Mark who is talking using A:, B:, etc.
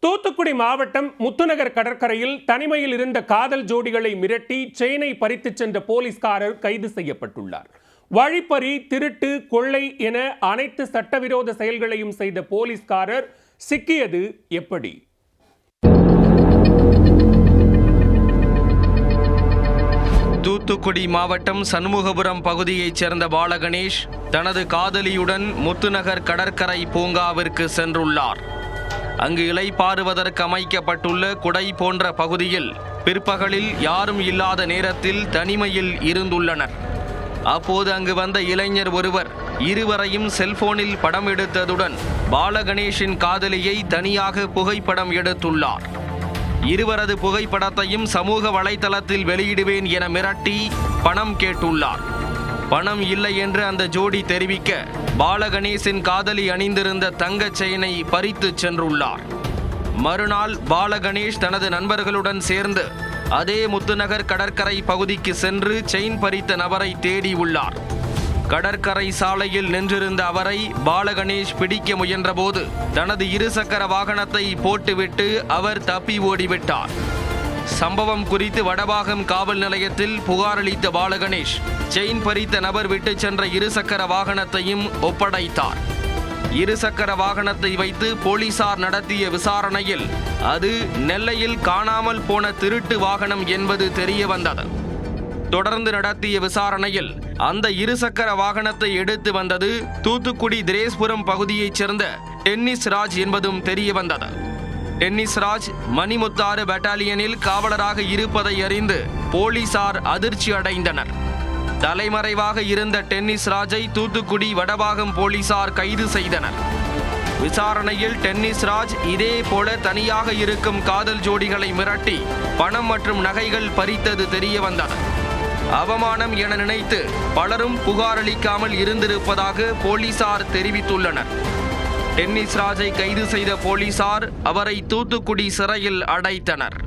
A: தூத்துக்குடி மாவட்டம் முத்துநகர் கடற்கரையில் தனிமையில் இருந்த காதல் ஜோடிகளை மிரட்டி செயினை பறித்துச் சென்ற போலீஸ்காரர் கைது செய்யப்பட்டுள்ளார். வழிப்பறி, திருட்டு, கொள்ளை என அனைத்து சட்டவிரோத செயல்களையும் செய்த போலீஸ்காரர் சிக்கியது எப்படி?
B: தூத்துக்குடி மாவட்டம் சண்முகபுரம் பகுதியைச் சேர்ந்த பாலகணேஷ் தனது காதலியுடன் முத்துநகர் கடற்கரை பூங்காவிற்கு சென்றுள்ளார். அங்கு இளைப்பாறுவதற்கு அமைக்கப்பட்டுள்ள குடை போன்ற பகுதியில் பிற்பகலில் யாரும் இல்லாத நேரத்தில் தனிமையில் இருந்துள்ளனர். அப்போது அங்கு வந்த இளைஞர் ஒருவர் இருவரையும் செல்போனில் படம் எடுத்ததுடன் பாலகணேஷின் காதலியை தனியாக புகைப்படம் எடுத்துள்ளார். இருவரது புகைப்படத்தையும் சமூக வலைதளத்தில் வெளியிடுவேன் என மிரட்டி பணம் கேட்டுள்ளார். பணம் இல்லை என்று அந்த ஜோடி தெரிவிக்க பாலகணேஷின் காதலி அணிந்திருந்த தங்கச் செயினை பறித்து சென்றுள்ளார். மறுநாள் பாலகணேஷ் தனது நண்பர்களுடன் சேர்ந்து அதே முத்துநகர் கடற்கரை பகுதிக்கு சென்று செயின் பறித்த நபரை தேடி உள்ளார். கடற்கரை சாலையில் நின்றிருந்த அவரை பாலகணேஷ் பிடிக்க முயன்றபோது தனது இருசக்கர வாகனத்தை போட்டுவிட்டு அவர் தப்பி ஓடிவிட்டார். சம்பவம் குறித்து வடபாகம் காவல் நிலையத்தில் புகார் அளித்த பாலகணேஷ் செயின் பறித்த நபர் விட்டு சென்ற இருசக்கர வாகனத்தையும் ஒப்படைத்தார். இருசக்கர வாகனத்தை வைத்து போலீசார் நடத்திய விசாரணையில் அது நெல்லையில் காணாமல் போன திருட்டு வாகனம் என்பது தெரிய வந்தது. தொடர்ந்து நடத்திய விசாரணையில் அந்த இருசக்கர வாகனத்தை எடுத்து வந்தது தூத்துக்குடி திரேஸ்புரம் பகுதியைச் சேர்ந்த டென்னிஸ் ராஜ் என்பதும் தெரிய வந்தது. டென்னிஸ் ராஜ் மணிமுத்தாறு பட்டாலியனில் காவலராக இருப்பதை அறிந்து போலீசார் அதிர்ச்சி அடைந்தனர். தலைமறைவாக இருந்த டென்னிஸ் ராஜை தூத்துக்குடி வடபாகம் போலீசார் கைது செய்தனர். விசாரணையில் டென்னிஸ் ராஜ் இதே போல தனியாக இருக்கும் காதல் ஜோடிகளை மிரட்டி பணம் மற்றும் நகைகள் பறித்தது தெரிய வந்தது. அவமானம் என நினைத்து பலரும் புகார் அளிக்காமல் இருந்திருப்பதாக போலீசார் தெரிவித்துள்ளனர். டென்னிஸ் ராஜை கைது செய்த போலீசார் அவரை தூத்துக்குடி சிறையில் அடைத்தனர்.